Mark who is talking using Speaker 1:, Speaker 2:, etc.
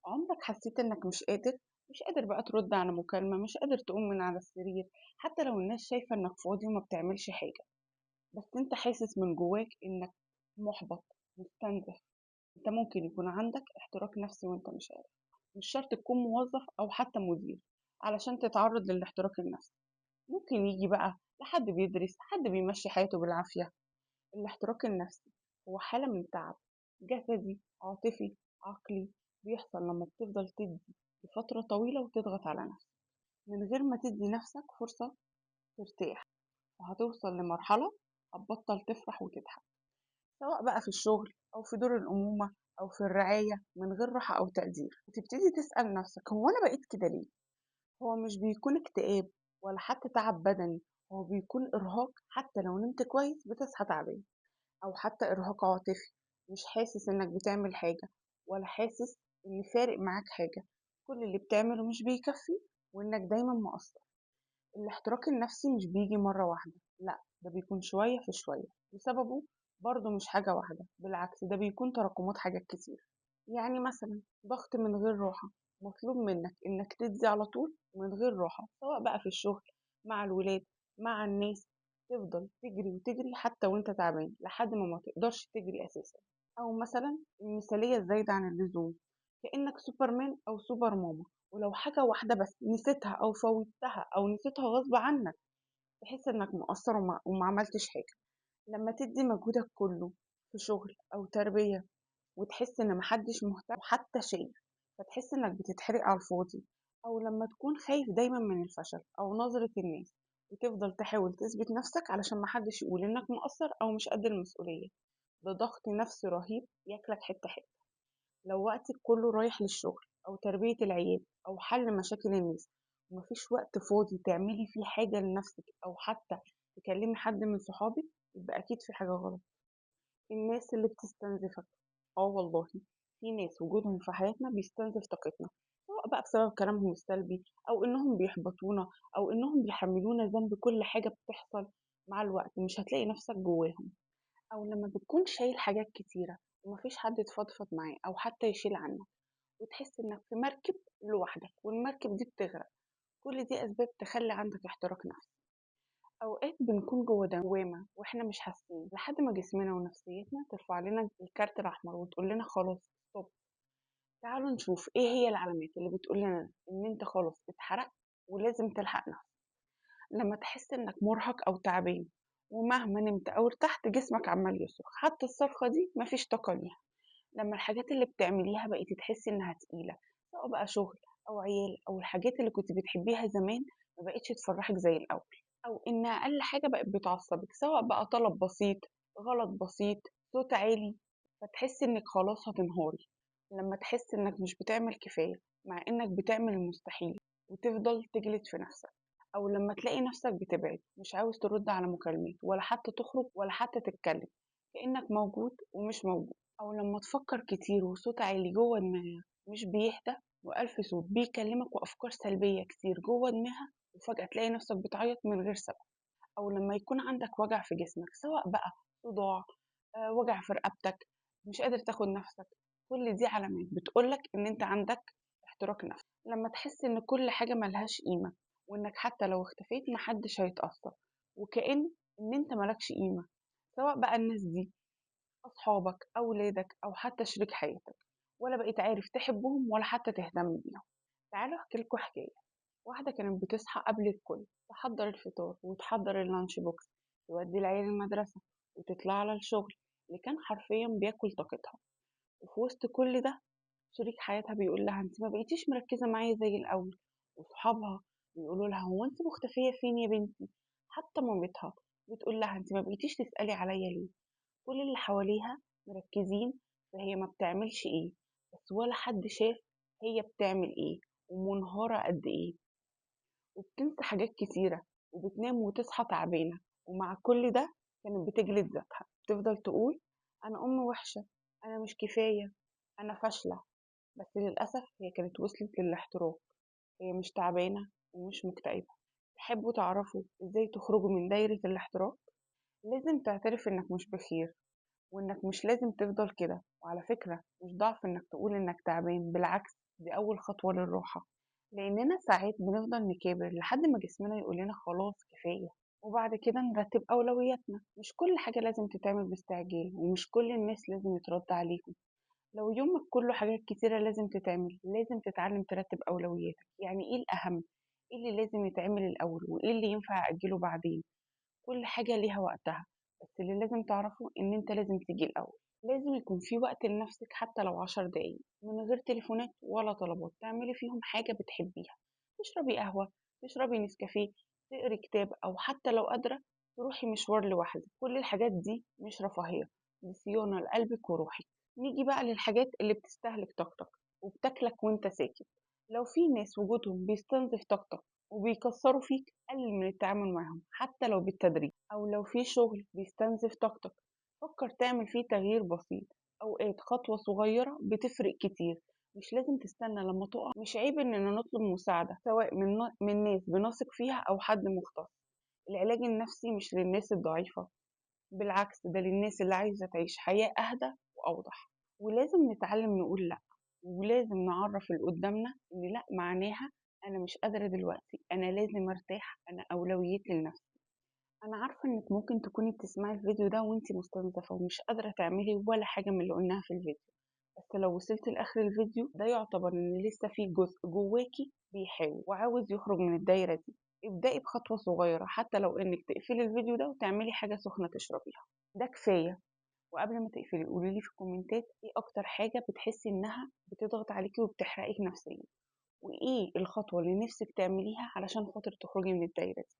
Speaker 1: عمرك حسيت إنك مش قادر بقى ترد على مكالمة، مش قادر تقوم من على السرير، حتى لو الناس شايفة إنك فاضي وما بتعملش حاجة، بس أنت حاسس من جواك إنك محبط، مستنزف. أنت ممكن يكون عندك احتراق نفسي وأنت مش عارف. مش شرط تكون موظف أو حتى مدير علشان تتعرض للاحتراق النفسي. ممكن يجي بقى لحد بيدرس، حد بيمشي حياته بالعافية. الاحتراق النفسي هو حالة من تعب جسدي، عاطفي، عقلي، بيحصل لما بتفضل تدي لفترة طويلة وتضغط على نفسك من غير ما تدي نفسك فرصة ترتاح. وهتوصل لمرحلة هتبطل تفرح وتضحك، سواء بقى في الشغل أو في دور الأمومة أو في الرعاية، من غير راحة أو تقدير. وتبتدي تسأل نفسك، هو أنا بقيت كده ليه؟ هو مش بيكون اكتئاب ولا حتى تعب بدني، هو بيكون إرهاق. حتى لو نمت كويس بتصحى تعبان. أو حتى إرهاق عاطفي، مش حاسس إنك بتعمل حاجة ولا حاسس إن فارق معاك حاجة، كل اللي بتعمله مش بيكفي وإنك دايما مقصر. الاحتراق النفسي مش بيجي مرة واحدة، لأ، ده بيكون شوية في شوية، وسببه برضه مش حاجة واحدة، بالعكس ده بيكون تراكمات حاجات كتير. يعني مثلا ضغط من غير راحة، مطلوب منك إنك تدي على طول من غير راحة، سواء بقى في الشغل، مع الولاد، مع الناس. تفضل تجري وتجري حتى وانت تعبان لحد ما تقدرش تجري أساسا. أو مثلا المثالية الزايدة عن اللزوم، كأنك سوبرمان أو سوبر ماما، ولو حاجة واحدة بس نسيتها أو فوتها أو نسيتها غصب عنك تحس إنك مقصر وما عملتش حاجة. لما تدي مجهودك كله في شغل أو تربية وتحس إن محدش مهتم حتى شيء، فتحس إنك بتتحرق على الفاضي. أو لما تكون خايف دايما من الفشل أو نظرة الناس وتفضل تحاول تثبت نفسك علشان محدش يقول إنك مقصر أو مش قد المسؤولية، ده ضغط نفسي رهيب ياكلك حتة حتة. لو وقتك كله رايح للشغل أو تربية العيال أو حل مشاكل الناس ومفيش وقت فاضي تعملي فيه حاجة لنفسك أو حتى تكلمي حد من صحابك، يبقى أكيد في حاجة غلط. الناس اللي بتستنزفك، والله في ناس وجودهم في حياتنا بيستنزف طاقتنا، سواء بقى بسبب كلامهم السلبي أو إنهم بيحبطونا أو إنهم بيحملونا ذنب كل حاجة بتحصل. مع الوقت مش هتلاقي نفسك جواهم. أو لما بتكون شايل حاجات كتيرة ومفيش حد تفضفض معاه أو حتى يشيل عنك، وتحس إنك في مركب لوحدك والمركب دي بتغرق. كل دي أسباب تخلي عندك احتراق نفسي. أوقات بنكون جوه دوامة وإحنا مش حاسين لحد ما جسمنا ونفسيتنا ترفع لنا الكارت الأحمر وتقول لنا خلاص ستوب. تعالوا نشوف إيه هي العلامات اللي بتقول لنا إن أنت خلاص اتحرقت ولازم تلحق نفسك. لما تحس إنك مرهق أو تعبان ومهما نمت أو ارتحت جسمك عمال يصرخ، حتى الصرخة دي مفيش طاقة ليها. لما الحاجات اللي بتعمليها بقيتِ تحسي إنها تقيلة، سواء بقى شغل أو عيال أو الحاجات اللي كنتِ بتحبيها زمان ما بقتش تفرحِك زي الأول، أو إن أقل حاجة بقت بتعصبِك، سواء بقى طلب بسيط، غلط بسيط، صوت عالي، فتحسي إنِك خلاص هتنهاري. لما تحسي إنك مش بتعمل كفاية مع إنك بتعمل المستحيل وتفضل تجلد في نفسك. أو لما تلاقي نفسك بتبعد، مش عاوز ترد على مكالمات ولا حتى تخرج ولا حتى تتكلم، كأنك موجود ومش موجود. أو لما تفكر كتير وصوت عالي جوه دماغك مش بيهدى، وألف صوت بيكلمك وأفكار سلبية كتير جوه دماغك، وفجأة تلاقي نفسك بتعيط من غير سبب. أو لما يكون عندك وجع في جسمك، سواء بقى صداع، وجع في رقبتك، مش قادر تاخد نفسك، كل دي علامات بتقولك إن أنت عندك احتراق نفسي. لما تحس إن كل حاجة ملهاش قيمة وإنك حتى لو اختفيت محدش هيتأثر، وكأن إن أنت ملكش قيمة، سواء بقى الناس دي أصحابك أو ولادك أو حتى شريك حياتك، ولا بقيت عارف تحبهم ولا حتى تهتم بيهم. تعالوا أحكي لكم حكاية. واحدة كانت بتصحى قبل الكل، تحضر الفطار وتحضر اللانش بوكس، تودي العيال المدرسة وتطلع على الشغل اللي كان حرفيا بياكل طاقتها. وفي وسط كل ده شريك حياتها بيقول لها انت ما بقيتيش مركزة معايا زي الأول. وصحابها بيقولوا لها هو انت مختفية فين يا بنتي. حتى مامتها بتقول لها انت ما بقيتيش تسألي عليا ليه. كل اللي حواليها مركزين فهي ما بتعملش ايه، بس ولا حد شاف هي بتعمل ايه ومنهارة قد ايه. وبتنسى حاجات كتيرة وبتنام وتصحى تعبانة. ومع كل ده كانت بتجلد ذاتها، بتفضل تقول أنا أم وحشة، أنا مش كفاية، أنا فاشلة. بس للأسف هي كانت وصلت للاحتراق. هي مش تعبانة ومش مكتئبة. تحبوا تعرفوا إزاي تخرجوا من دايرة الاحتراق؟ لازم تعترف إنك مش بخير وإنك مش لازم تفضل كده. وعلى فكرة مش ضعف إنك تقول إنك تعبان، بالعكس دي أول خطوة للراحة، لأننا ساعات بنفضل نكابر لحد ما جسمنا يقول لنا خلاص كفاية، وبعد كده نرتب أولوياتنا. مش كل حاجة لازم تتعمل باستعجال، ومش كل الناس لازم يترد عليهم. لو يومك كله حاجات كتيرة لازم تتعمل، لازم تتعلم ترتب أولوياتك. يعني إيه الأهم، إيه اللي لازم يتعمل الأول، وإيه اللي ينفع أجله بعدين. كل حاجة ليها وقتها، بس اللي لازم تعرفه إن أنت لازم تيجي الأول. لازم يكون في وقت لنفسك، حتى لو 10 دقايق من غير تليفونات ولا طلبات، تعملي فيهم حاجة بتحبيها. تشربي قهوة، تشربي نسكافيه، تقري كتاب، أو حتى لو قادرة تروحي مشوار لوحدك. كل الحاجات دي مش رفاهية، دي صيانة لقلبك وروحك. نيجي بقى للحاجات اللي بتستهلك طاقتك وبتاكلك وانت ساكت. لو في ناس وجودهم بيستنزف طاقتك وبيكسروا فيك، قلل من التعامل معهم حتى لو بالتدريج. أو لو في شغل بيستنزف طاقتك، فكر تعمل فيه تغيير بسيط. أوقات خطوة صغيرة بتفرق كتير. مش لازم تستنى لما تقع. مش عيب إننا نطلب مساعدة، سواء من ناس بنثق فيها أو حد مختص. العلاج النفسي مش للناس الضعيفة، بالعكس ده للناس اللي عايزة تعيش حياة أهدى وأوضح. ولازم نتعلم نقول لأ، ولازم نعرف اللي قدامنا إن لأ معناها أنا مش قادرة دلوقتي، أنا لازم أرتاح، أنا أولويتي لنفسي. أنا عارفة إنك ممكن تكوني بتسمعي الفيديو ده وإنتي مستنزفة ومش قادرة تعملي ولا حاجة من اللي قلناها في الفيديو، بس لو وصلتي لآخر الفيديو ده يعتبر إن لسه في جزء جواكي بيحاول وعاوز يخرج من الدايرة دي. ابدأي بخطوة صغيرة، حتى لو إنك تقفلي الفيديو ده وتعملي حاجة سخنة تشربيها، ده كفاية. وقبل ما تقفلي قوليلي في الكومنتات إيه أكتر حاجة بتحسي إنها بتضغط عليكي وبتحرقك نفسيا، وإيه الخطوة اللي نفسك تعمليها علشان خاطر تخرجي من الدايرة دي.